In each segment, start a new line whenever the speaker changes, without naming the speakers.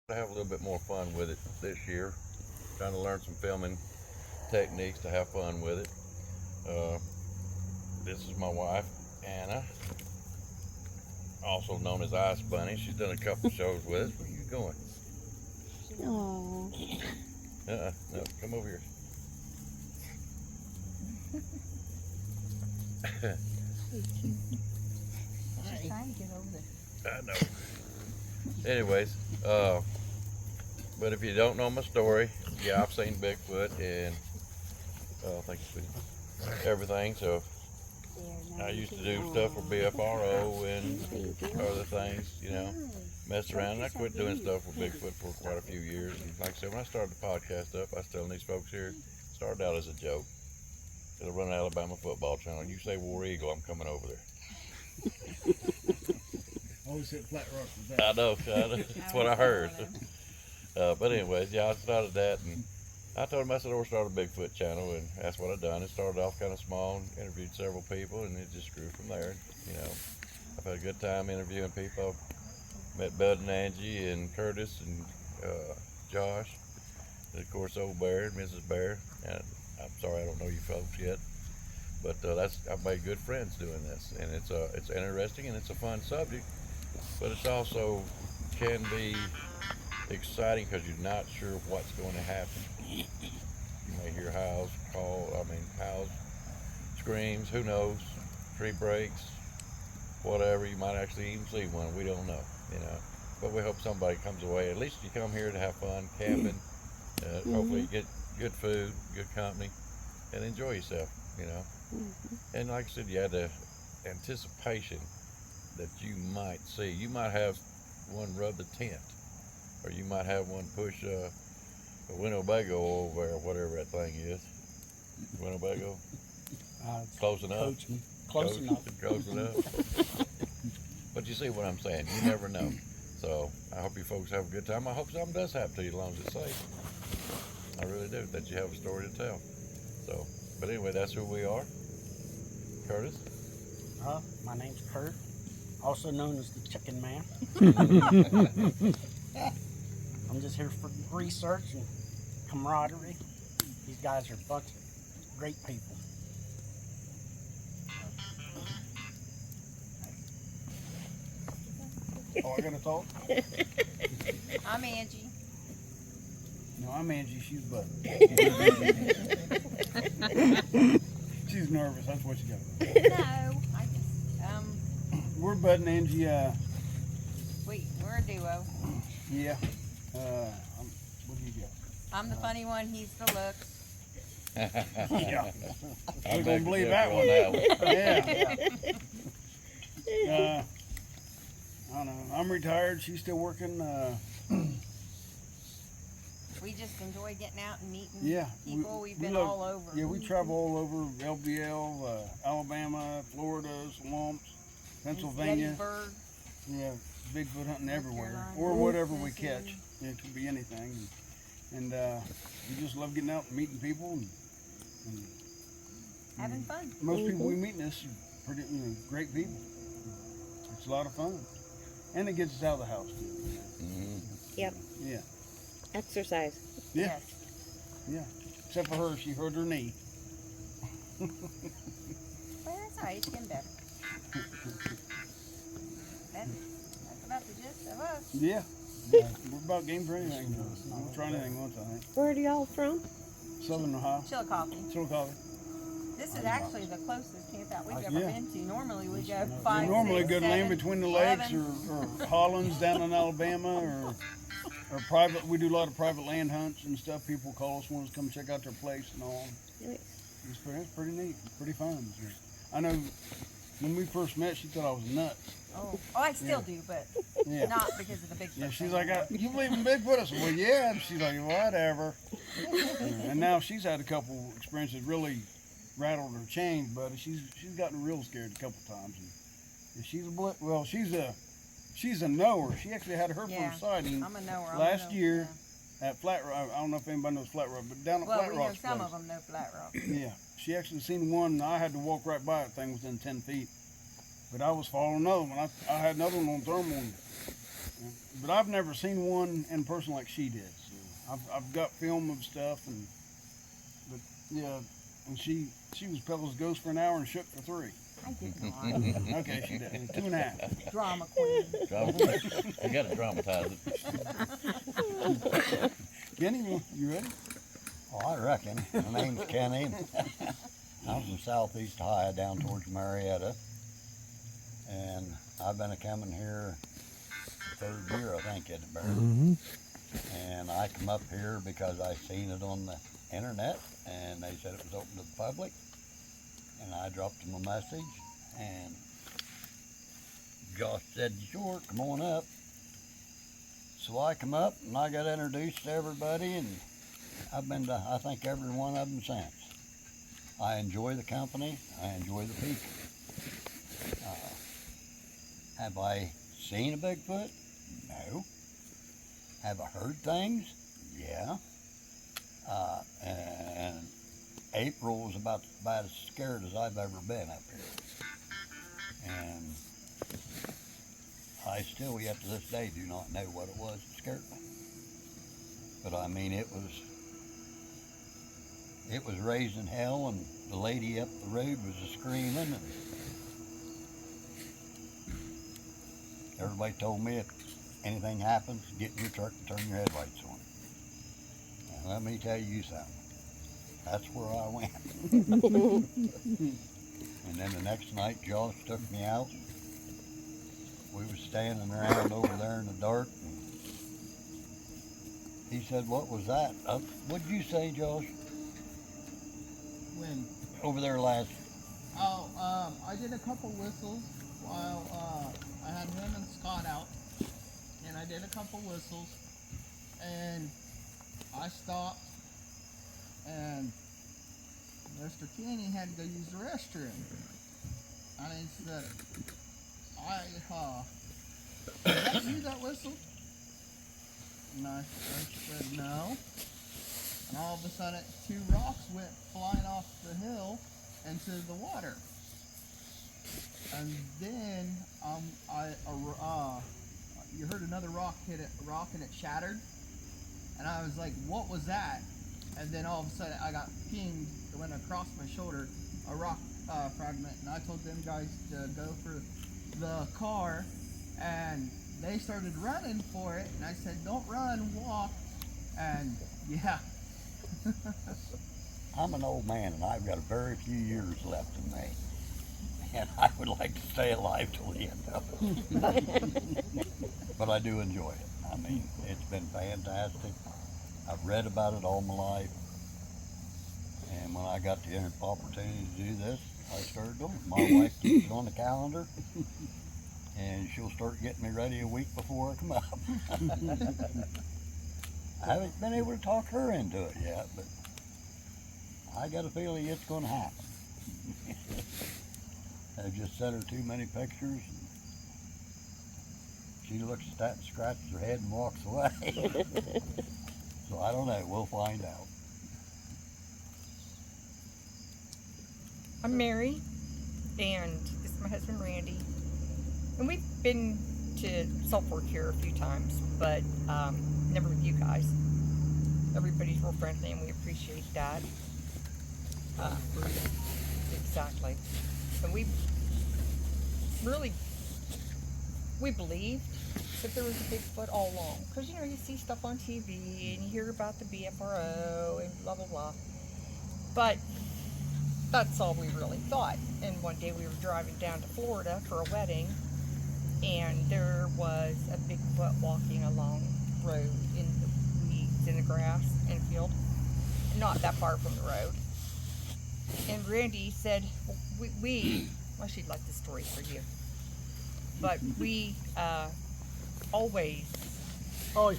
to have a little bit more fun with it this year. Trying to learn some filming techniques to have fun with it. Uh, this is my wife, Anna, also known as Ice Bunny. She's done a couple shows with us. Where you going?
Oh.
No, come over here.
She's trying to get over there.
I know. Anyways, but if you don't know my story, yeah, I've seen Bigfoot and I think it's been everything. So I used to do stuff for BFRO and other things, mess around. And I quit doing stuff with Bigfoot for quite a few years. And like I said, when I started the podcast up, I was telling these folks here, started out as a joke. It'll run Alabama football channel. You say War Eagle, I'm coming over there.
Always hit Flat Rock with that.
I know. That's what I heard. But anyways, yeah, I started that, and I told him, I said, we'll start a Bigfoot channel, and that's what I done. It started off kind of small, and interviewed several people, and it just grew from there. I've had a good time interviewing people. I've met Bud and Angie and Curtis and Josh, and of course old Bear and Mrs. Bear. And I'm sorry I don't know you folks yet, but I've made good friends doing this, and it's interesting and it's a fun subject, but it's also can be exciting because you're not sure what's going to happen. You may hear howls, howls, screams, who knows, tree breaks, whatever. You might actually even see one. We don't know, But we hope somebody comes away. At least you come here to have fun, camping. Hopefully you get good food, good company, and enjoy yourself, And like I said, you had the anticipation that you might see. You might have one rub the tent, or you might have one push a Winnebago over there, whatever that thing is. Winnebago? Close enough?
Close enough.
Close enough. But you see what I'm saying. You never know. So I hope you folks have a good time. I hope something does happen to you as long as it's safe. I really do, that you have a story to tell. So, but anyway, that's who we are. Curtis?
My name's Kurt, also known as the Chicken Man. I'm just here for research and camaraderie. These guys are a bunch of great people. Oh, I gotta talk?
I'm Angie.
No, I'm Angie. She's Bud. She's nervous. That's what she got.
No, I just,
We're Bud and Angie.
we're a duo.
Yeah. What do you got?
I'm the funny one, he's the looks.
Yeah.
I'm
We're gonna believe
back
that
to
one.
that
Yeah. I don't know. I'm retired. She's still working.
We just enjoy getting out and meeting
Yeah.
people. We've been
love-
all over.
Yeah, we travel all over LBL, Alabama, Florida, swamps, Pennsylvania.
Gettysburg.
Yeah, Bigfoot hunting everywhere,
Carolina,
or whatever we
Mississippi.
catch. Yeah, it could be anything, and we just love getting out and meeting people. And
Having fun.
most people we meet in this are pretty, great people. It's a lot of fun, and it gets us out of the house too.
Mhm.
Yep.
Yeah,
Exercise.
yeah,
Yes.
yeah. Except for her, she hurt her knee.
Well, that's all right. It's getting better. That's about the gist of us.
Yeah. Yeah, we're about game for anything. We'll try anything once, I think.
Where are y'all from?
Southern Ohio.
Chillicothe.
Chillicothe.
This is actually the closest camp out we've ever
Yeah.
been to. Normally we go
We
5,
normally
6,
go to land
7,
between the lakes
11.
or Hollins down in Alabama or private. We do a lot of private land hunts and stuff. People call us, want us to come check out their place and all.
Nice.
It's pretty neat. It's pretty fun. I know when we first met, she thought I was nuts.
Oh, I still do, but
Yeah.
not because of the Bigfoot.
Yeah, she's
thing.
like, you believe in Bigfoot? I said, well, yeah. And she's like, whatever. And now she's had a couple experiences really rattled her chains, but she's gotten real scared a couple times. And she's a knower. She actually had her
Yeah,
first sighting
I'm a knower.
last year at Flat Rock. I don't know if anybody knows Flat Rock, but down at
Well,
Flat
we know
Rock's
some
place.
of them know Flat Rock.
Yeah, she actually seen one. I had to walk right by that thing within 10 feet, but I was following another one. I had another one on thermal, But I've never seen one in person like she did. So I've got film of stuff, but yeah, and she was Pella's ghost for an hour and shook for 3.
I did not.
Okay, she did 2.5.
Drama queen.
You gotta dramatize it.
Kenny, you ready?
Oh, I reckon. My name's Kenny. I'm from Southeast Ohio down towards Marietta. And I've been coming here the 3rd year, I think, at the Bear. And I come up here because I seen it on the internet and they said it was open to the public. And I dropped them a message and Josh said, sure, come on up. So I come up and I got introduced to everybody and I've been to, I think, every one of them since. I enjoy the company. I enjoy the people. Have I seen a Bigfoot? No. Have I heard things? Yeah. And April was about as scared as I've ever been up here. And I still, yet to this day, do not know what it was that scared me. But I mean, it was raising hell, and the lady up the road was screaming, and everybody told me if anything happens, get in your truck and turn your headlights on. And let me tell you something. That's where I went. And then the next night, Josh took me out. We was standing around over there in the dark, and he said, "What was that?" What'd you say, Josh?
When?
Over there last.
Oh, I did a couple whistles while I had him and Scott out, and I did a couple whistles, and I stopped, and Mr. Kenny had to go use the restroom, and he said, "Is that you that whistled?" And I said, "No." And all of a sudden, 2 rocks went flying off the hill into the water. And then you heard another rock hit a rock and it shattered. And I was like, "What was that?" And then all of a sudden, I got pinged. It went across my shoulder, a rock fragment. And I told them guys to go for the car, and they started running for it. And I said, "Don't run, walk." And yeah.
I'm an old man and I've got a very few years left in me. And I would like to stay alive till the end of it. But I do enjoy it. I mean, it's been fantastic. I've read about it all my life. And when I got the opportunity to do this, I started doing it. My wife keeps it on the calendar. And she'll start getting me ready a week before I come up. I haven't been able to talk her into it yet, but I got a feeling it's going to happen. I've just sent her too many pictures. And she looks at that and scratches her head and walks away. So I don't know. We'll find out.
I'm Mary, and this is my husband Randy. And we've been to Salt Fork here a few times, but never with you guys. Everybody's real friendly, and we appreciate that. Exactly. And we believed that there was a Bigfoot all along. Because, you know, you see stuff on TV, and you hear about the BFRO, and blah, blah, blah. But that's all we really thought. And one day we were driving down to Florida for a wedding, and there was a Bigfoot walking along the road in the weeds, in the grass, in a field, not that far from the road. And Randy said, well, she'd like the story for you, but we always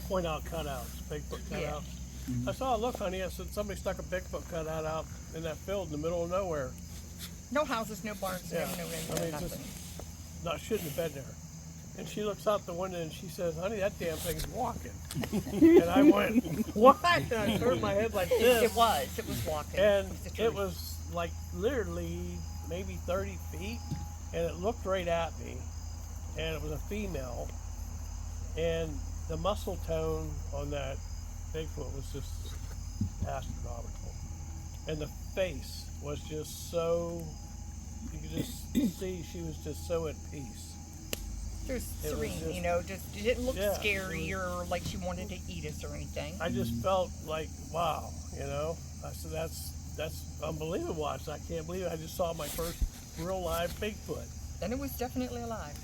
point out cutouts, Bigfoot cutouts.
Yeah.
I saw a look on here, said somebody stuck a Bigfoot cutout out in that field in the middle of nowhere.
no houses, no barns,
Yeah.
no nothing.
Not shouldn't have been there. And she looks out the window and she says, "Honey, that damn thing's walking." And I went, "What?" And I turned my head like this.
It was walking.
And
was the truth.
it was like literally maybe 30 feet, and it looked right at me, and it was a female, And the muscle tone on that Bigfoot was just astronomical. And the face was just so, you could just see she was just so at peace.
Just
It was
serene,
just-
you know, just it didn't look
Yeah,
scary or like she wanted to eat us or anything.
I just felt like, wow, you know. I said, that's unbelievable. I said, I can't believe it. I just saw my first real live Bigfoot.
And it was definitely alive.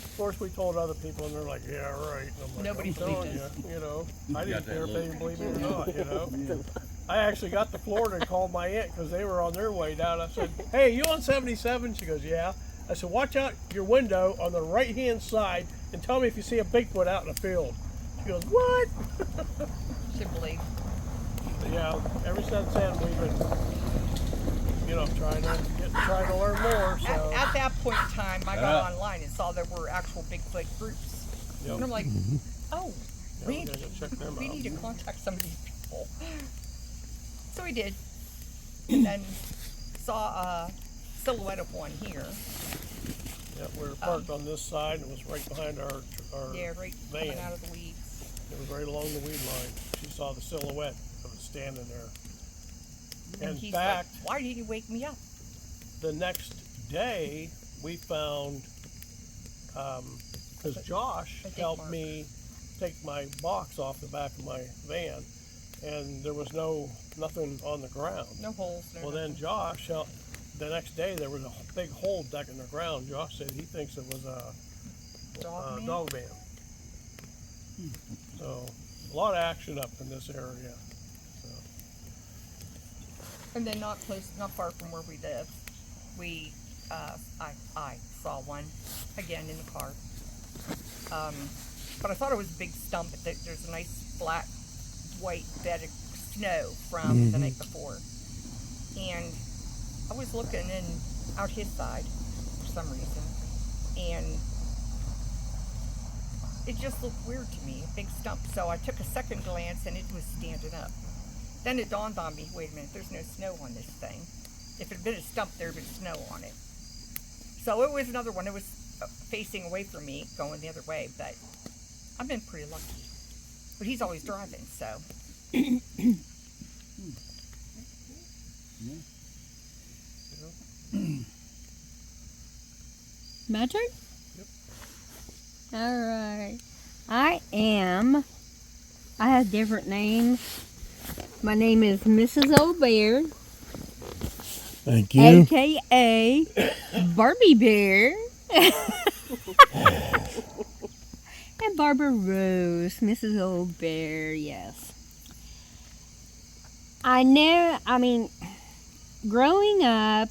Of course, we told other people, and they're like, "Yeah, right." And I'm like,
Nobody
I'm telling
believed us.
you, you know, I
got
didn't
that
care if
look.
they didn't believe me or not, you know. I actually got to Florida and called my aunt because they were on their way down. I said, "Hey, you on 77?" She goes, "Yeah." I said, "Watch out your window on the right-hand side and tell me if you see a Bigfoot out in the field." She goes, "What?"
She believed.
But yeah, ever since then we've been, you know, trying to learn more. So
At that point in time, I got online and saw there were actual Bigfoot groups.
Yep.
And I'm like, oh,
yeah,
we
we gotta go check them
we
out.
need to contact some of these people. So we did. And then saw a silhouette of one here.
Yeah, we were parked on this side, and it was right behind our
Yeah, right coming
van.
out of the weeds.
It was right along the weed line. She saw the silhouette of it standing there.
And
In
he's
fact,
like, why did you wake me up?
the next day we found, because Josh
A dig
helped
mark.
me take my box off the back of my van, and there was nothing on the ground.
No holes. No
Well, then
nothing.
Josh helped. The next day there was a big hole dug in the ground. Josh said he thinks it was a
Dog man?
dog man. So a lot of action up in this area. So.
And then not far from where we live, I saw one again in the car. But I thought it was a big stump. But there's a nice flat white bed of snow from the night before, and I was looking out his side for some reason, and it just looked weird to me, a big stump. So I took a second glance, and it was standing up. Then it dawned on me, wait a minute, there's no snow on this thing. If it had been a stump, there would have been snow on it. So it was another one. It was facing away from me, going the other way, but I've been pretty lucky. But he's always driving, so.
My turn?
Yep.
Alright. I have a different name. My name is Mrs. O'Bear,
Thank you.
aka Barbie Bear. And Barbara Rose, Mrs. O'Bear, yes. Growing up,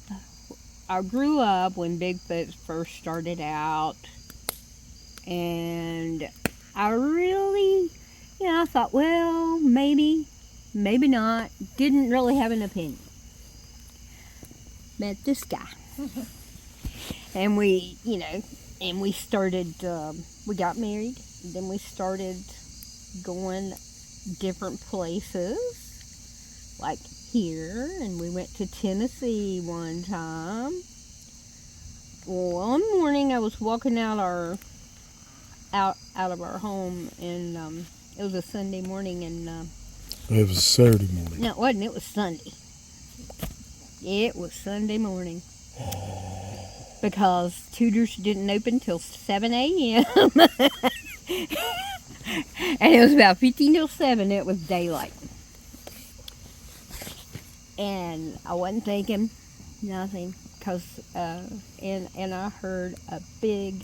I grew up when Bigfoot first started out, and I really, I thought, well, maybe not. Didn't really have an opinion. Met this guy. And we started, we got married. Then we started going different places, like here, and we went to Tennessee one time. Well, one morning I was walking out of our home, and it was a Sunday morning, and
It was Saturday morning.
no, it wasn't. It was Sunday. It was Sunday morning. Because Tudor's didn't open till 7 a.m. And it was about 15 till 7. It was daylight. And I wasn't thinking nothing. And I heard a big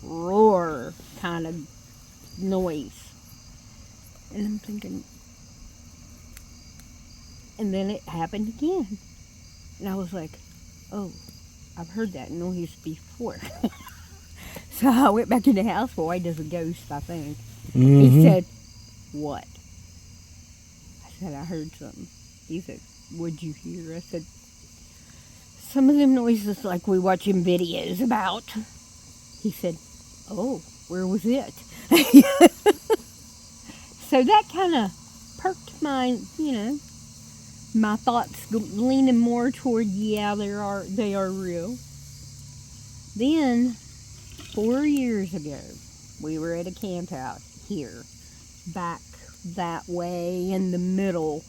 roar kind of noise. And I'm thinking... And then it happened again. And I was like, oh, I've heard that noise before. So I went back in the house. Boy, there's a ghost, I think. He said, what? I said, I heard something. He said, what'd you hear? I said, some of them noises like we watching videos about. He said, oh, where was it? So that kind of perked my, my thoughts leaning more toward, they are real. Then, 4 years ago, We were at a camp out here, back that way in the middle,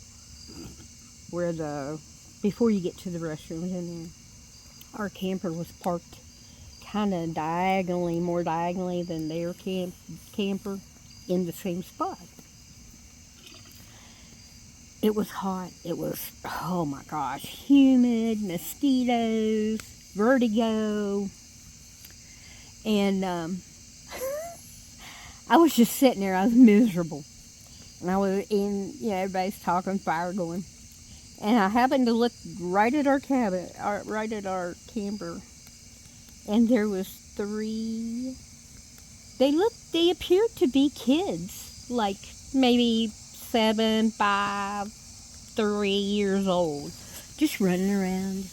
where before you get to the restrooms in there. Our camper was parked kind of more diagonally than their camper, in the same spot. It was hot. It was, oh my gosh, humid, mosquitoes, vertigo. And I was just sitting there. I was miserable. And I was everybody's talking, fire going. And I happened to look right at our cabin, right at our camper. And there was 3. They appeared to be kids, like maybe 7, 5, 3 years old, just running around.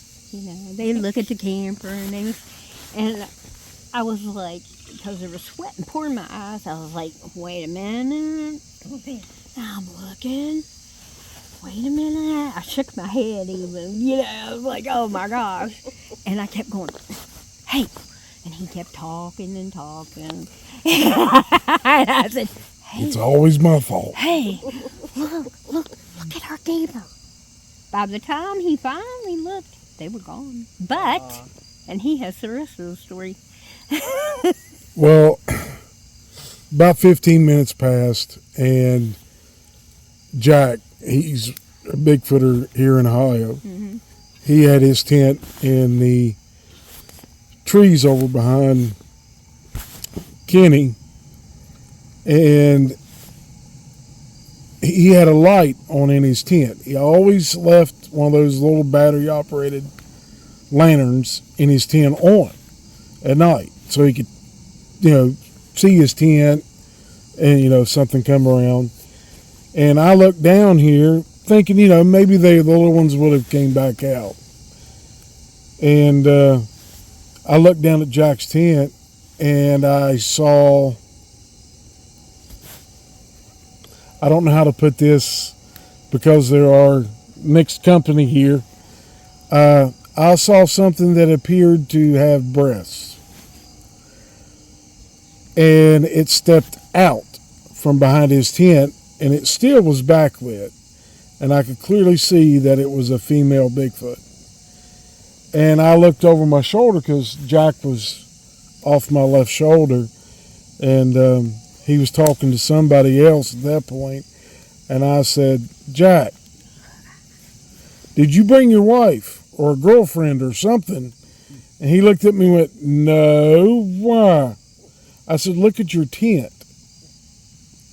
They look at the camper and I was like, because there was sweat and pouring my eyes, I was like, wait a minute. I'm looking. Wait a minute. I shook my head even, I was like, oh my gosh. And I kept going, hey. And he kept talking and talking. And I said, hey.
It's always my fault.
Hey, look at our camper. By the time he finally looked, they were gone. But, and he has the rest of the story.
Well, about 15 minutes passed, and Jack, he's a Bigfooter here in Ohio. Mm-hmm. He had his tent in the trees over behind Kenny, and he had a light on in his tent. He always left one of those little battery operated lanterns in his tent on at night, so he could see his tent and something come around. And I looked down here thinking maybe the little ones would have came back out. And I looked down at Jack's tent and I saw, I don't know how to put this because there are mixed company here. I saw something that appeared to have breasts. And it stepped out from behind his tent, and it still was backlit. And I could clearly see that it was a female Bigfoot. And I looked over my shoulder because Jack was off my left shoulder, and he was talking to somebody else at that point. And I said, Jack, did you bring your wife or a girlfriend or something? And he looked at me and went, no, why? I said, look at your tent.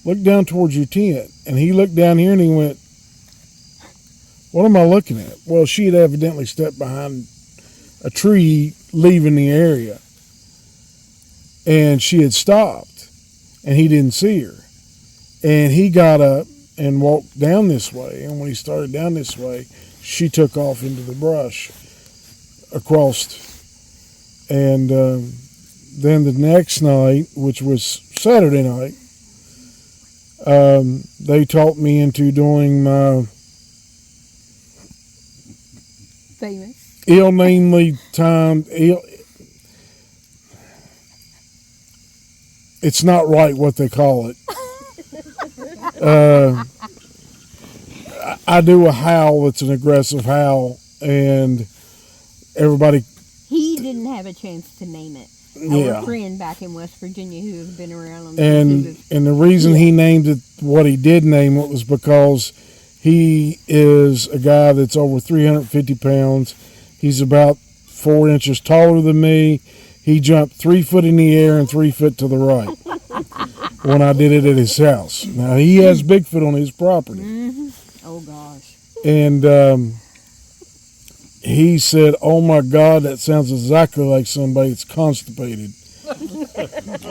Look down towards your tent. And he looked down here and he went, what am I looking at? Well, she had evidently stepped behind a tree leaving the area. And she had stopped. And he didn't see her. And he got up and walked down this way. And when he started down this way, she took off into the brush across. And then the next night, which was Saturday night, they talked me into doing my
famous
ill-namely timed. It's not right what they call it. I do a howl that's an aggressive howl, and everybody.
He didn't have a chance to name it.
Yeah.
Our friend back in West Virginia who has been around on
and the reason he named it what he did name it was because he is a guy that's over 350 pounds. He's about 4 inches taller than me. He jumped 3 foot in the air and 3 foot to the right when I did it at his house. Now, he has Bigfoot on his property.
Mm-hmm. Oh, gosh.
And he said, oh, my God, that sounds exactly like somebody that's constipated.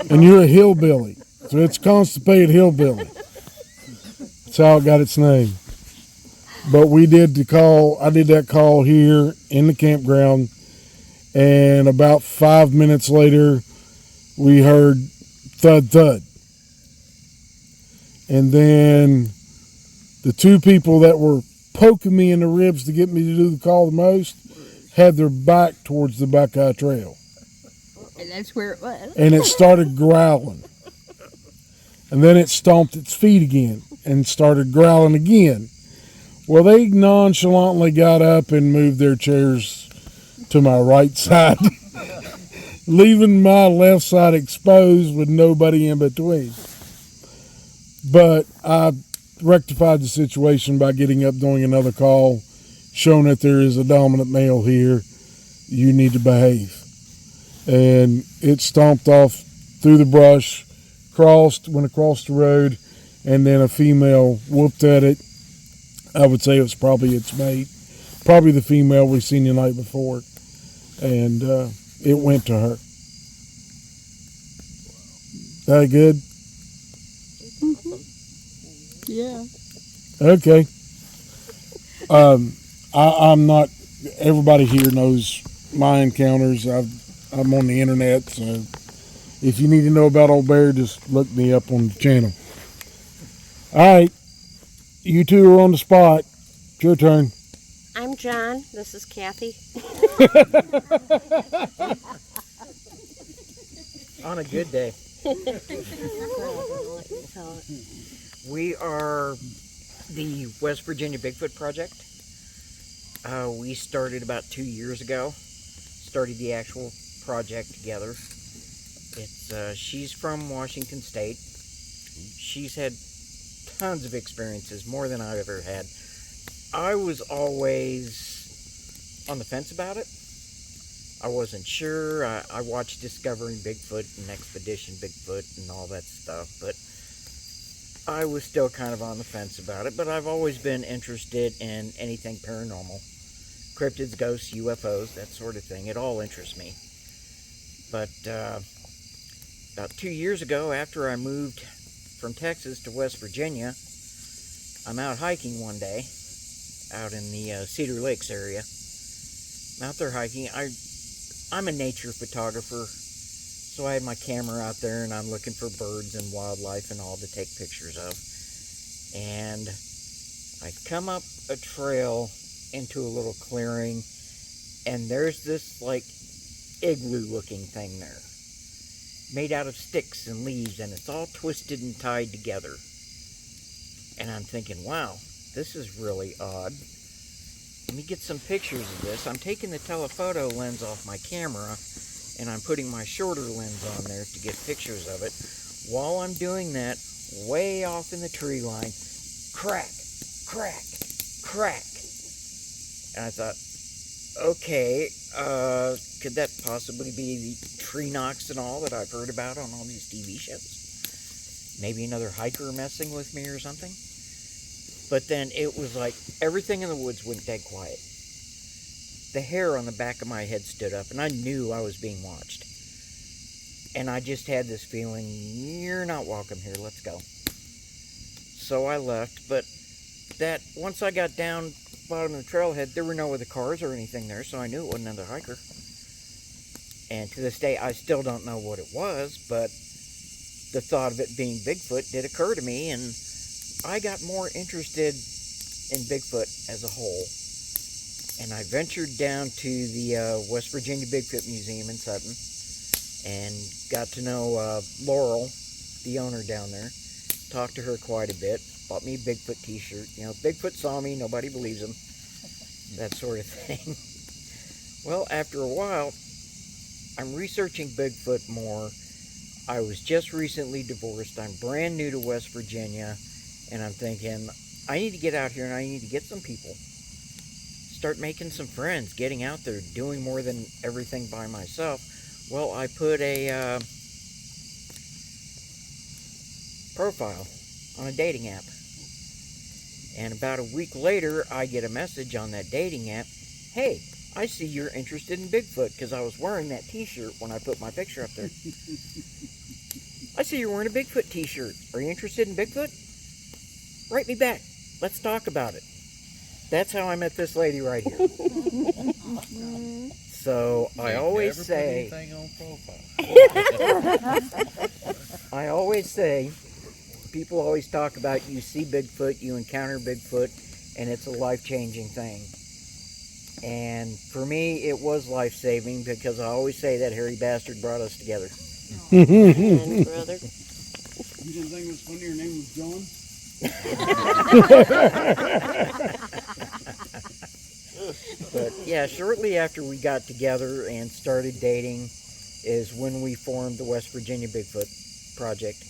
And you're a hillbilly, so it's constipated hillbilly. That's how it got its name. But we did the call. I did that call here in the campground, and about 5 minutes later, we heard thud, thud. And then the 2 people that were poking me in the ribs to get me to do the call the most had their back towards the Buckeye Trail.
And that's where it was.
And it started growling. And then it stomped its feet again and started growling again. Well, they nonchalantly got up and moved their chairs to my right side, leaving my left side exposed with nobody in between. But I rectified the situation by getting up, doing another call, showing that there is a dominant male here. You need to behave. And it stomped off through the brush, went across the road, and then a female whooped at it. I would say it was probably its mate, probably the female we seen the night before, and it went to her. That good?
Yeah.
Okay. I'm not. Everybody here knows my encounters. I'm on the internet, so if you need to know about Old Bear, just look me up on the channel. All right, you two are on the spot. It's your turn.
I'm John. This is Kathy.
On a good day. We are the West Virginia Bigfoot Project. We started about 2 years ago. Started the actual project together. She's from Washington State. She's had tons of experiences, more than I've ever had. I was always on the fence about it. I wasn't sure. I watched Discovering Bigfoot and Expedition Bigfoot and all that stuff, but I was still kind of on the fence about it. But I've always been interested in anything paranormal. Cryptids, ghosts, UFOs, that sort of thing. It all interests me. But about 2 years ago, after I moved from Texas to West Virginia, I'm out hiking one day, out in the Cedar Lakes area. I'm out there hiking. I'm a nature photographer, so I had my camera out there and I'm looking for birds and wildlife and all to take pictures of. And I come up a trail into a little clearing, and there's this like igloo looking thing there, made out of sticks and leaves, and it's all twisted and tied together. And I'm thinking, wow, this is really odd. Let me get some pictures of this. I'm taking the telephoto lens off my camera, and I'm putting my shorter lens on there to get pictures of it. While I'm doing that, way off in the tree line, crack, crack, crack. And I thought, okay, could that possibly be the tree knocks and all that I've heard about on all these TV shows? Maybe another hiker messing with me or something? But then it was like everything in the woods went dead quiet. The hair on the back of my head stood up, and I knew I was being watched. And I just had this feeling, you're not welcome here, let's go. So I left, but that once I got down bottom of the trailhead, there were no other cars or anything there, so I knew it wasn't another hiker. And to this day, I still don't know what it was, but the thought of it being Bigfoot did occur to me, and I got more interested in Bigfoot as a whole. And I ventured down to the West Virginia Bigfoot Museum in Sutton and got to know Laurel, the owner down there. Talked to her quite a bit. Bought me a Bigfoot t-shirt. You know, Bigfoot saw me, nobody believes him. That sort of thing. Well, after a while, I'm researching Bigfoot more. I was just recently divorced. I'm brand new to West Virginia. And I'm thinking, I need to get out here and I need to get some people. Start making some friends, getting out there, doing more than everything by myself. Well, I put a profile on a dating app. And about a week later, I get a message on that dating app. Hey, I see you're interested in Bigfoot, because I was wearing that t-shirt when I put my picture up there. I see you're wearing a Bigfoot t-shirt. Are you interested in Bigfoot? Write me back. Let's talk about it. That's how I met this lady right here. So I always say, I always say, people always talk about you see Bigfoot, you encounter Bigfoot, and it's a life-changing thing. And for me, it was life-saving, because I always say that hairy bastard brought us together.
And brother.
You didn't think it was funny? Your name was John?
But yeah, shortly after we got together and started dating is when we formed the West Virginia Bigfoot Project.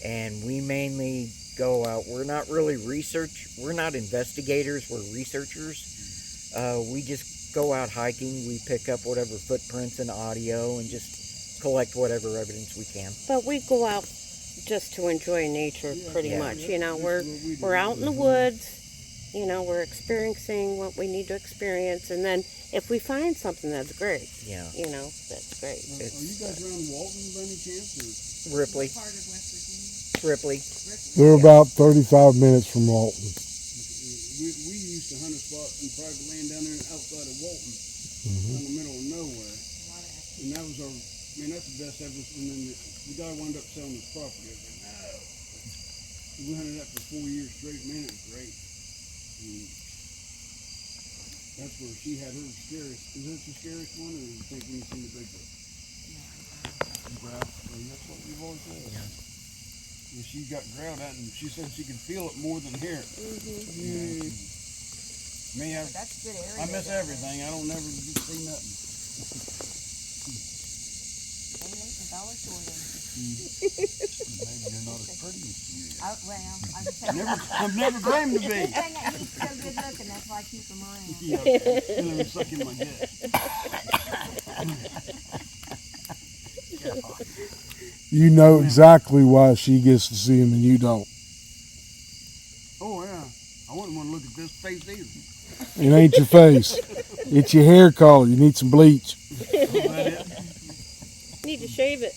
And we mainly go out, we're not really we're not investigators, we're researchers. We just go out hiking, we pick up whatever footprints and audio and just collect whatever evidence we can.
But we go out just to enjoy nature pretty
Yeah.
much. You know, we're out in the woods, you know, we're experiencing what we need to experience, and then if we find something that's great,
Yeah.
you know, that's great.
Are you guys around Walton by any chance? Or?
Ripley. Ripley.
They're about 35 minutes from Walton.
We used to hunt a spot in private land down there outside of Walton, in the middle of nowhere. And that was that's the best ever. And then the guy wound up selling his property. I was like, no. We hunted that for 4 years straight. Man, it was great. And that's where she had her scariest. Is that the scariest one, or do you think when you seen the Bigfoot? Growl. That's what we've always said. Yeah. And she got growled at, and she said she could feel it more than hear it. Me,
That's good area.
I miss everything. I don't never see nothing.
Maybe you're not as pretty as you.
I've never claimed to be.
He's so good looking, that's why I keep him around.
Yeah, let me suck in my dick.
You know exactly why she gets to see him and you don't.
Oh yeah, I wouldn't want to look at this face either.
It ain't your face. It's your hair color. You need some bleach.
Need to shave it.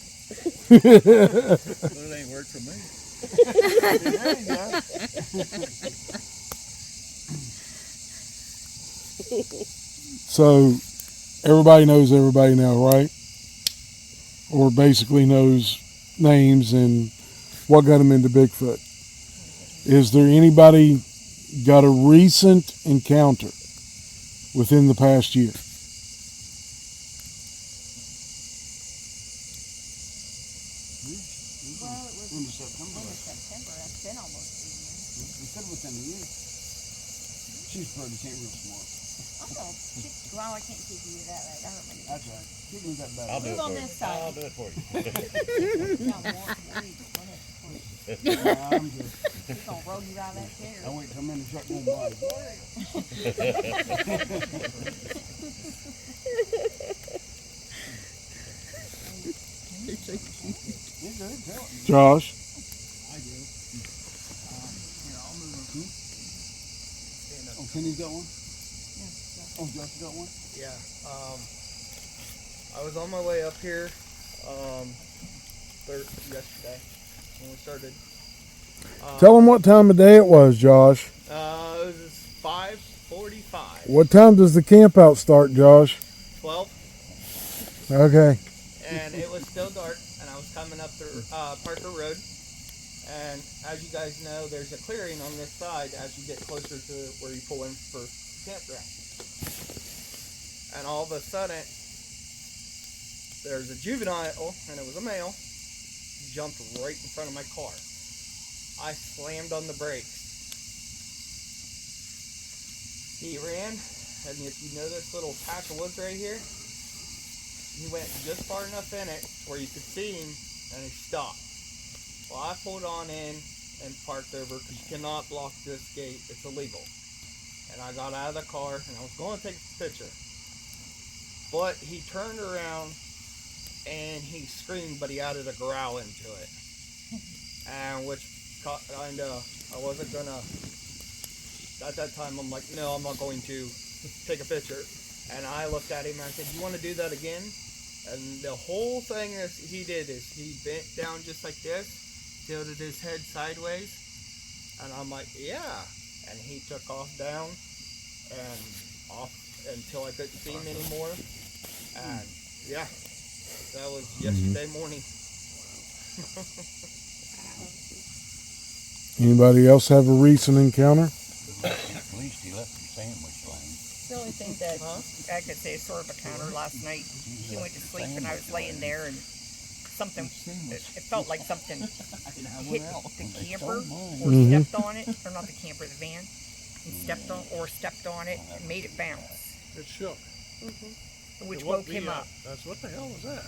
But it ain't worked for me.
There you go.
So everybody knows everybody now, right? Or basically knows names and what got them into Bigfoot. Is there anybody got a recent encounter within the past year?
Into September.
That's been almost a year.
We said within a year. She's pretty, she ain't real smart.
Well, I can't keep you that right. I don't mean
That's right. Give me that back.
I'll do it
Move on
for you.
this side.
I'll do it for you.
I'm good.
He's gonna roll you out of that chair.
I wait till I'm in the truck and body.
Josh?
Oh, Kenny's got one? Oh, Josh got one?
Yeah. I was on my way up here yesterday when we started.
Tell them what time of day it was, Josh.
It was 5:45.
What time does the camp out start, Josh?
12.
Okay.
And it was still dark, and I was coming up through Parker Road. And as you guys know, there's a clearing on this side as you get closer to where you pull in for campground. And all of a sudden, there's a juvenile, and it was a male, jumped right in front of my car. I slammed on the brakes. He ran, and if you know this little patch of woods right here, he went just far enough in it where you could see him, and he stopped. Well, I pulled on in and parked over because you cannot block this gate. It's illegal. And I got out of the car, and I was going to take a picture. But he turned around, and he screamed, but he added a growl into it. And which kind of, I wasn't going to, at that time, I'm like, no, I'm not going to take a picture. And I looked at him, and I said, you want to do that again? And the whole thing he did is he bent down just like this, tilted his head sideways, and I'm like, yeah. And he took off down and off until I couldn't see him anymore. And yeah, that was yesterday morning.
Anybody else have a recent encounter?
At least he left some sandwich lane.
The only thing that I could say is sort of a counter last night. He went to sleep and I was laying there and something. It felt like something hit the camper or
Mhm.
stepped on it, or not the camper, the van, and stepped on it and made it bounce,
It shook.
which
It
woke
me
him up.
That's what the hell was that?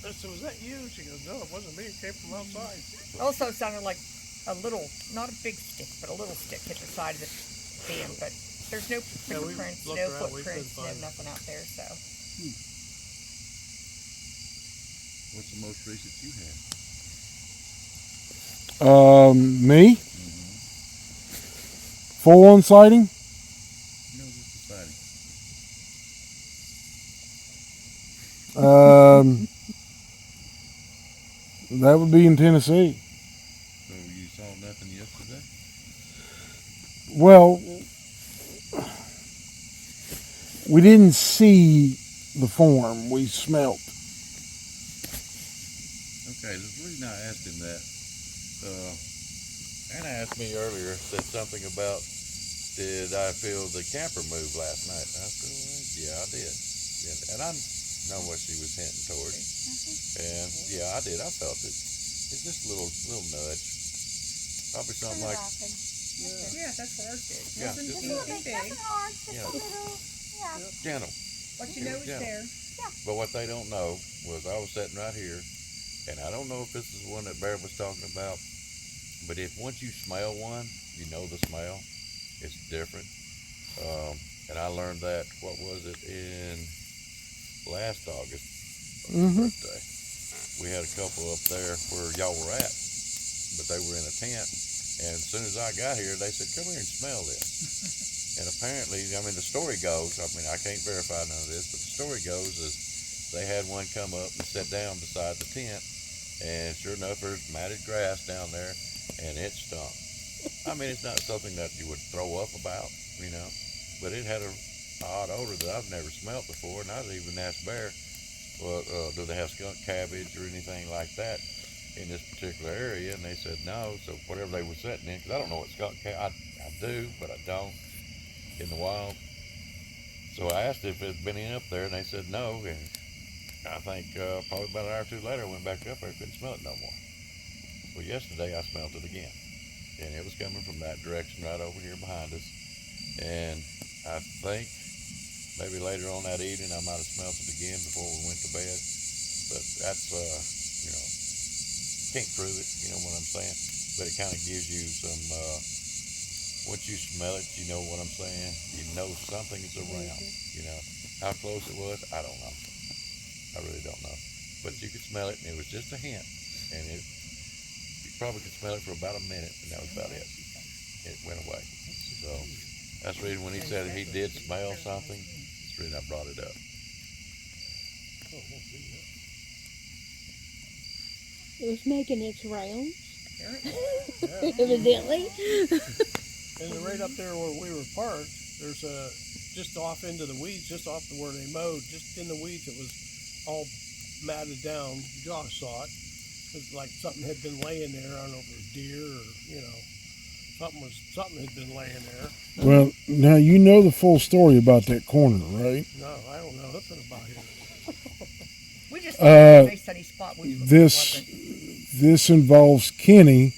I said, was that you? She goes, no, it wasn't me. It came from outside.
Also, it sounded like a little, not a big stick, but a little stick hit the side of the van. But there's no fingerprints,
looked
no
around, we couldn't
footprints, no
find it.
nothing out there. So
What's the most recent you had?
Me? Full on sighting?
No, just deciding.
That would be in Tennessee.
So you saw nothing yesterday?
Well, we didn't see the form. We smelt.
Okay, the reason I asked him that, Anna asked me earlier, said something about, did I feel the camper move last night? I said, well, yeah, I did. And I know what she was hinting towards. And yeah, I did. I felt it. It's just a little nudge. Probably something like,
yeah, that's what ours did.
yeah,
Nothing
just
anything big,
gentle.
but you
It
know
was
it's
gentle.
there.
But what they don't know was I was sitting right here, and I don't know if this is the one that Bear was talking about, but if once you smell one, you know the smell. It's different. And I learned that, what was it, in last August, birthday. We had a couple up there where y'all were at, but they were in a tent. And as soon as I got here, they said, come here and smell this. And apparently, I mean, the story goes, I mean, I can't verify none of this, but the story goes is they had one come up and sit down beside the tent, and sure enough, there's matted grass down there, and it stunk. I mean, it's not something that you would throw up about, you know, but it had a odd odor that I've never smelt before, and I even asked Bear, well, do they have skunk cabbage or anything like that in this particular area? And they said no. So whatever they were sitting in, because I don't know what skunk cabbage, I do, but I don't in the wild. So I asked if it had been in up there, and they said no. And I think probably about an hour or two later, I went back up there, couldn't smell it no more. Well, yesterday I smelled it again, and it was coming from that direction right over here behind us. And I think maybe later on that evening I might have smelled it again before we went to bed. But that's, you know, can't prove it, you know what I'm saying? But it kind of gives you some, once you smell it, you know what I'm saying? You know something is around, you know. How close it was, I don't know. I really don't know. But you could smell it, and it was just a hint. And you probably could smell it for about a minute, and that was about it. It went away. So that's the reason when he said he did smell something, that's the reason I brought it up.
It was making its rounds. Evidently.
And right up there where we were parked, there's just off into the weeds, just off to where they mowed, just in the weeds, it was all matted down. Josh saw it. It was like something had been laying there. I don't know if it was deer or, you know, something had been laying there.
Well, now you know the full story about that corner, right?
No, I don't know nothing about it.
We just thought it was a nice sunny spot.
This involves Kenny.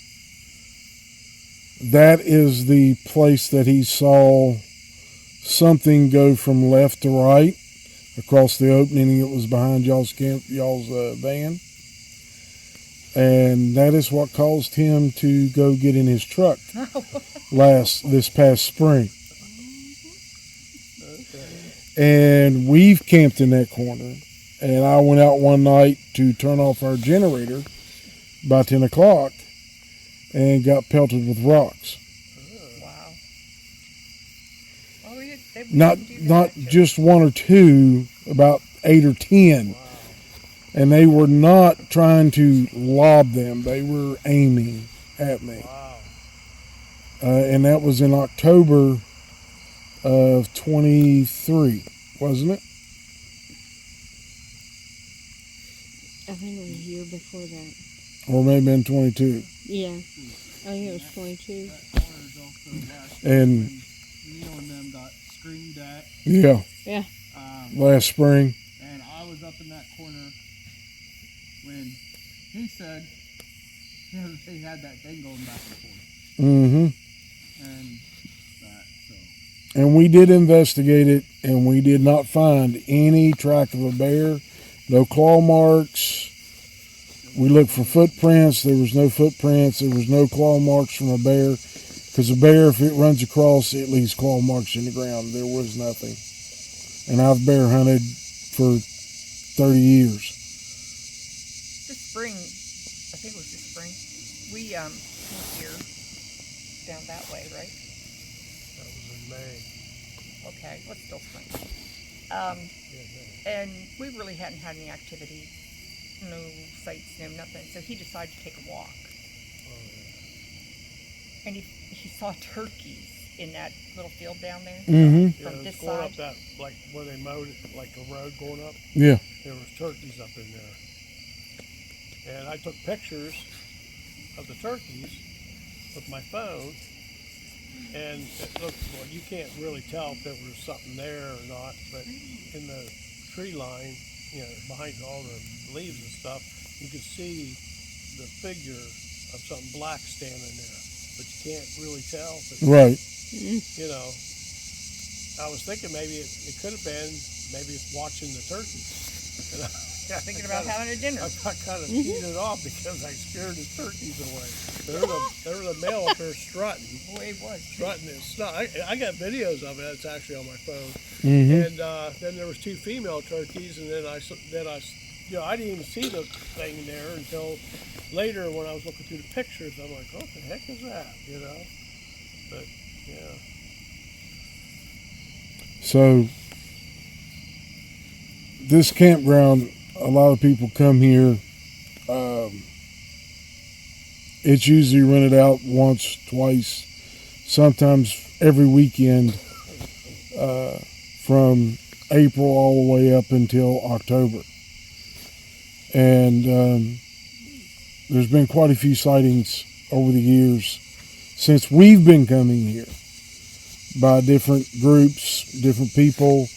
That is the place that he saw something go from left to right across the opening. It was behind y'all's van. And that is what caused him to go get in his truck this past spring. And we've camped in that corner. And I went out one night to turn off our generator by 10 o'clock and got pelted with rocks.
Wow. Oh,
Not just one or two, about 8 or 10. Wow. And they were not trying to lob them. They were aiming at me.
Wow.
And that was in October of 23, wasn't it?
I think it was a year before that.
Or maybe in 22.
Yeah. I think it was 22.
And
Neil and them got screamed at.
Yeah.
Yeah.
Last spring.
And I was up in that corner when he said they had that thing going back and forth.
Mm-hmm.
And that, so.
And we did investigate it, and we did not find any track of a bear, no claw marks. We looked for footprints. There was no footprints. There was no claw marks from a bear, because a bear, if it runs across, it leaves claw marks in the ground. There was nothing. And I've bear hunted for 30 years.
This spring, I think it was this spring, we came here down that way, right?
That was in May.
Okay, well, it's still spring.
Yeah, May.
And we really hadn't had any activity, no sights, no nothing. So he decided to take a walk.
Oh, yeah.
And he saw turkeys in that little field down there.
Mm-hmm.
Yeah,
From
it was
this
going
side.
up that, like where they mowed it, like the road going up.
Yeah.
There was turkeys up in there. And I took pictures of the turkeys with my phone. And it looked, well, you can't really tell if there was something there or not, but in the tree line, you know, behind all the leaves and stuff, you could see the figure of something black standing there, but you can't really tell. But,
Right.
you know, I was thinking maybe it could have been maybe it's watching the turkeys. And
Thinking about having a dinner.
I got kind of heated off because I scared the turkeys away. There was a male up there strutting.
Boy, it was.
Strutting his stuff. I got videos of it. It's actually on my phone.
Mm-hmm.
And then there was 2 female turkeys, and then I you know, I didn't even see the thing there until later when I was looking through the pictures. I'm like, what the heck is that? You know, but yeah.
So this campground, a lot of people come here. It's usually rented out once, twice, sometimes every weekend from April all the way up until October. And there's been quite a few sightings over the years since we've been coming here by different groups, different people.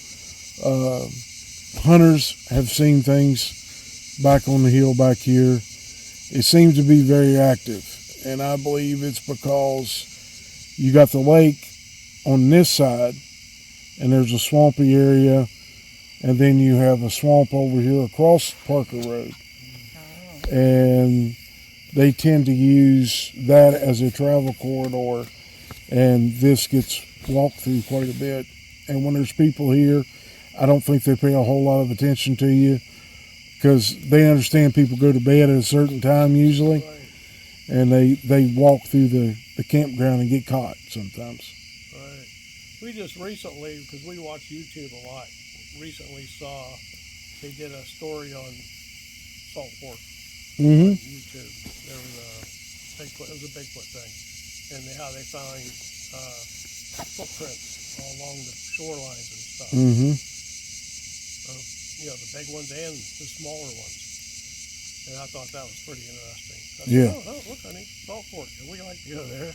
Hunters have seen things back on the hill back here. It seems to be very active, and I believe it's because you got the lake on this side, and there's a swampy area, and then you have a swamp over here across Parker Road, and they tend to use that as a travel corridor, and this gets walked through quite a bit. And when there's people here, I don't think they pay a whole lot of attention to you, because they understand people go to bed at a certain time usually, and they walk through the campground and get caught sometimes.
Right. We just recently, because we watch YouTube a lot, recently saw they did a story on Salt Fork
Mm-hmm.
on YouTube. There was a Bigfoot, it was a Bigfoot thing, and how they found footprints all along the shorelines and stuff.
Mm-hmm.
You know, the big ones and the smaller ones. And I thought that was pretty interesting. I said,
Yeah.
Oh, look, honey, Salt Fork. We like to go there.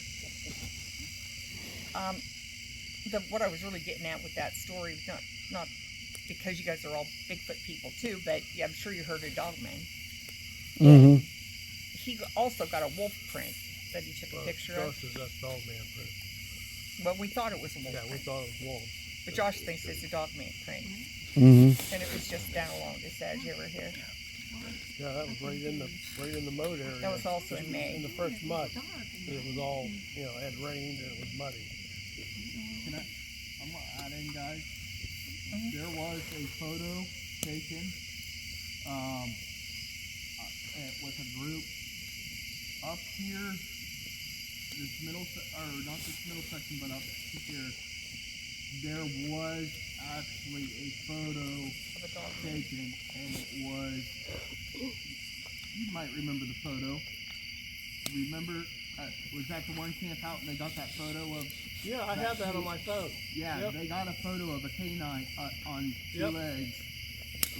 What I was really getting at with that story, not because you guys are all Bigfoot people too, but yeah, I'm sure you heard of Dogman.
Mm-hmm.
He also got a wolf print that he took a picture of.
Josh says that's Dogman print.
Well, we thought it was a wolf
Yeah, we
print,
thought it was wolves.
but Josh thinks it's a Dogman print,
Mm-hmm.
and it was just down along this edge over here.
Yeah, that was right in the mud area.
That was also in May.
In the first mud. It was all, you know, it had rained and it was muddy.
I'm gonna add in, guys. There was a photo taken with a group up here. This middle, or not this middle section, but up here. There was actually a photo taken, and it was. You might remember the photo. Remember, was that the one camp out and they got that photo of?
Yeah, I have that on my phone.
Yeah,
Yep.
they got a photo of a canine on two
Yep.
legs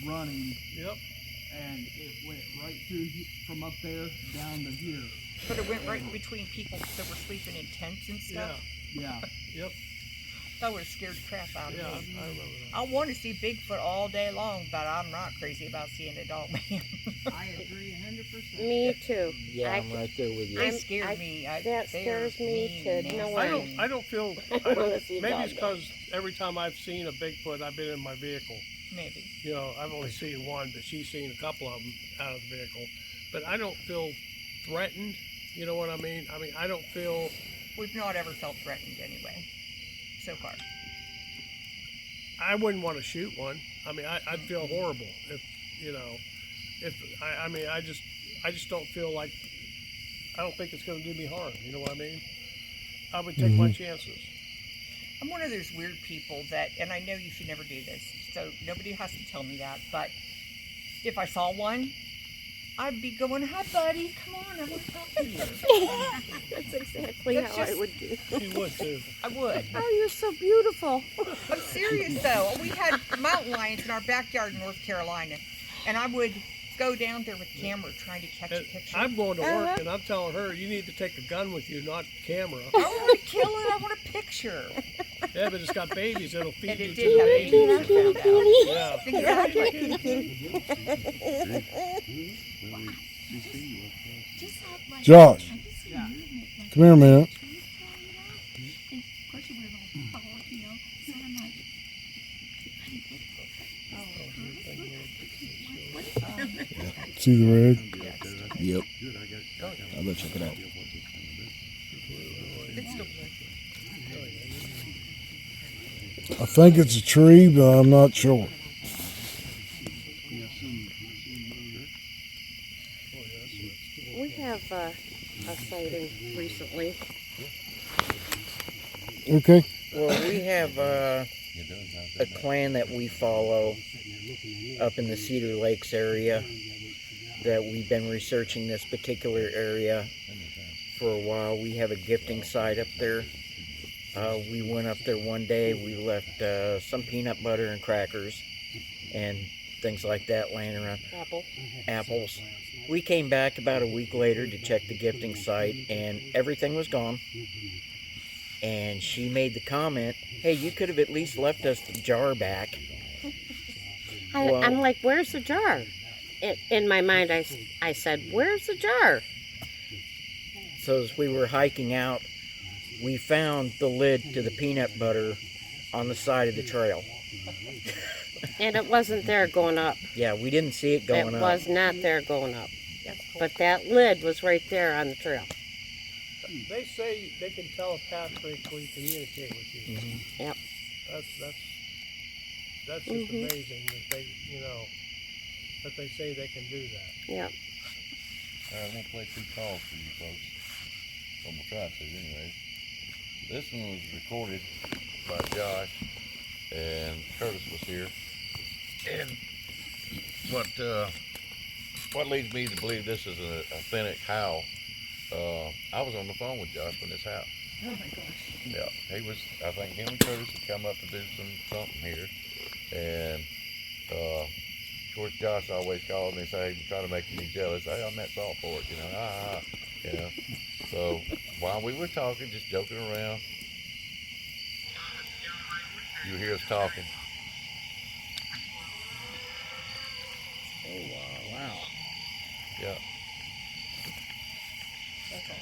running,
Yep.
and it went right through from up there down to here.
But it went right in between people that were sleeping in tents and
Yeah.
stuff.
Yeah.
Yep.
That would have scared the crap out of
Yeah,
me.
I remember that.
I want to see Bigfoot all day long, but I'm not crazy about seeing a dog man.
I agree 100%.
Me too.
Yeah,
I
I'm right there with you.
They
I'm-
scared
I-
me.
that
They're
scares me to
mean,
no
nasty.
end.
I don't feel.
I don't wanna see a
maybe
dog
it's because every time I've seen a Bigfoot, I've been in my vehicle.
Maybe.
You know, I've only seen one, but she's seen a couple of them out of the vehicle. But I don't feel threatened. You know what I mean? I mean, I don't feel.
We've not ever felt threatened anyway, so far.
I wouldn't want to shoot one. I mean, I'd feel horrible if, you know, if I mean, I just don't feel like. I don't think it's going to do me harm. You know what I mean? I would take my chances.
I'm one of those weird people that, and I know you should never do this, so nobody has to tell me that, but if I saw one, I'd be going, hi buddy, come on, I want to talk to you.
That's exactly
That's
how I
just-
would do.
She would too.
I would.
Oh, you're so beautiful.
I'm serious though. We had mountain lions in our backyard in North Carolina, and I would go down there with camera trying to catch a
And
picture.
I'm going to work, and I'm telling her, you need to take a gun with you, not a camera.
I don't want to kill it, I want a picture.
Yeah, but it's got babies. It'll feed
And
you
it
to
did have
the
babies,
babies.
I found out.
Yeah.
Exactly.
Josh, come here a minute. See the red?
Yep. I'll go check it out.
It's still good.
I think it's a tree, but I'm not sure.
We have a sighting recently.
Okay.
Well, we have a clan that we follow up in the Cedar Lakes area that we've been researching this particular area for a while. We have a gifting site up there. We went up there one day. We left some peanut butter and crackers and things like that laying around. Apples. We came back about a week later to check the gifting site, and everything was gone. And she made the comment, hey, you could have at least left us the jar back. Well-
I'm like, where's the jar? In my mind, I said, where's the jar?
So as we were hiking out, we found the lid to the peanut butter on the side of the trail.
And it wasn't there going up.
Yeah, we didn't see it going
It
up.
was not there going up. But that lid was right there on the trail.
They say they can telepathically communicate with you.
Yep.
That's just amazing that they, you know, that they say they can do that.
Yep.
All right, I'm gonna play 2 calls for you folks. I'm gonna try to, anyways. This one was recorded by Josh, and Curtis was here. And what leads me to believe this is an authentic howl? I was on the phone with Josh when this happened.
Oh my gosh.
Yeah, he was. I think him and Curtis had come up to do something here, and of course Josh always calls me and say, "Hey, trying to make me jealous." Hey, I'm at Salt Fork, you know. You know. So while we were talking, just joking around, you hear us talking.
Oh, wow.
Yeah.
That's awesome.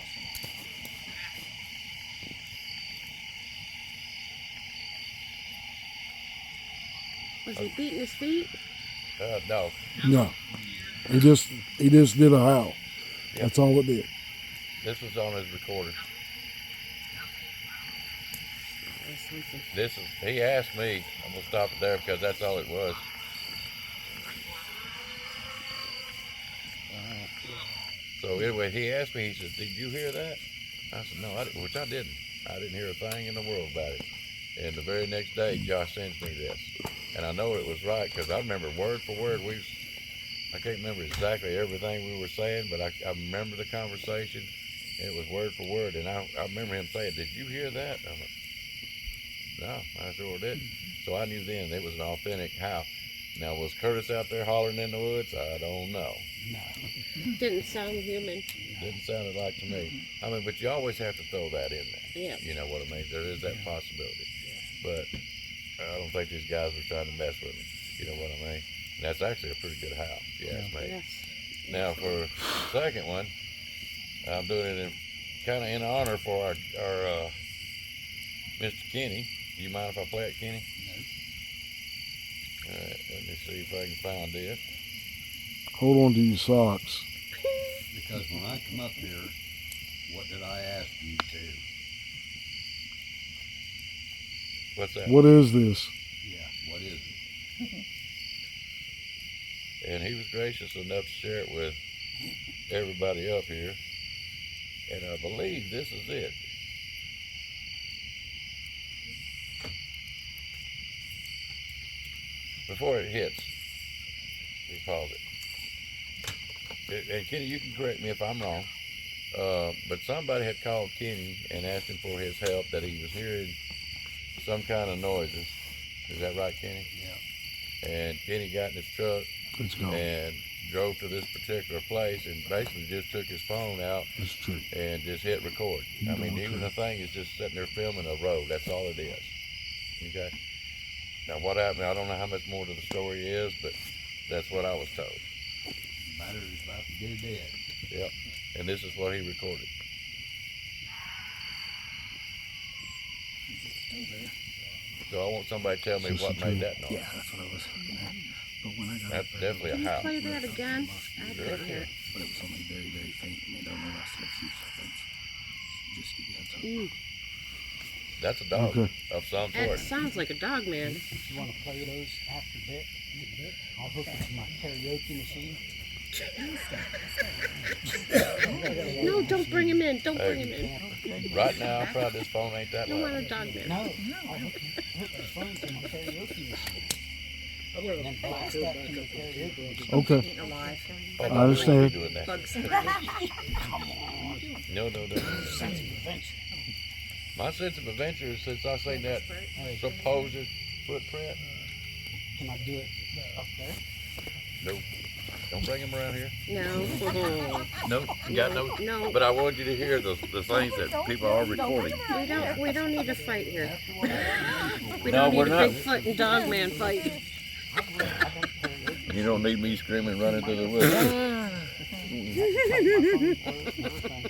Was he beating his feet?
No.
No. He just did a howl. That's all it did.
This was on his recorder. This is. He asked me. I'm gonna stop it there because that's all it was. So anyway, he asked me. He said, "Did you hear that?" I said, "No, I didn't," which I didn't. I didn't hear a thing in the world about it. And the very next day, Josh sends me this, and I know it was right because I remember word for word. I can't remember exactly everything we were saying, but I remember the conversation, and it was word for word. And I remember him saying, "Did you hear that?" I'm like, "No, I sure didn't." So I knew then it was an authentic howl. Now, was Curtis out there hollering in the woods? I don't know.
Didn't sound human.
Didn't sound like to me. I mean, but you always have to throw that in there.
Yeah.
You know what I mean? There is that possibility. but I don't think these guys were trying to mess with me. You know what I mean? And that's actually a pretty good house, if you ask me.
Yes.
Now for the second one, I'm doing it in kind of in honor for our Mr. Kenny. Do you mind if I play it, Kenny?
No.
All right, let me see if I can find this.
Hold on to your socks.
Because when I come up here, what did I ask you to?
What's that?
What is this?
Yeah, what is it?
And he was gracious enough to share it with everybody up here. And I believe this is it. Before it hits, we pause it. And Kenny, you can correct me if I'm wrong, but somebody had called Kenny and asked him for his help, that he was hearing some kind of noises. Is that right, Kenny?
Yeah.
And Kenny got in his truck
Let's go.
and drove to this particular place and basically just took his phone out
That's true.
and just hit record. I mean, even the thing is just sitting there filming a road. That's all it is. Okay? Now, what happened, I don't know how much more to the story is, but that's what I was told.
Matter is about to get dead.
Yep. And this is what he recorded. So I want somebody to tell me what made that noise.
Yeah, that's what I was looking at. But when I got
That's
up there,
definitely a
Can you
house.
play that again? I
Sure.
didn't hear it.
but it was only very, very faint, and it only lasted a few seconds. Just to give you a heads up.
Mm.
That's a dog
Okay.
of some
It
sort.
sounds like a dog, man.
You want to play those after bit? I'll hook it to my karaoke machine.
No, don't bring him in. Don't
Hey.
bring him in.
Right now, I probably this phone ain't that
You don't want
loud.
a dog, man.
No, I'll hook the phone to my karaoke machine. And then blast that to the karaoke machine.
Okay.
Eating alive.
Oh,
I
no, we
understand.
won't be doing that.
Bugs.
No.
Sense of adventure.
My sense of adventure is since I seen that supposed footprint.
Can I do it up there?
Nope. Don't bring him around here.
No.
Nope. Got no.
No.
But I want you to hear the things that people are recording.
We don't need a fight here. We
No,
don't need
we're
a
not.
Bigfoot and Dogman fight.
You don't need me screaming running through the woods.
My phone, everything.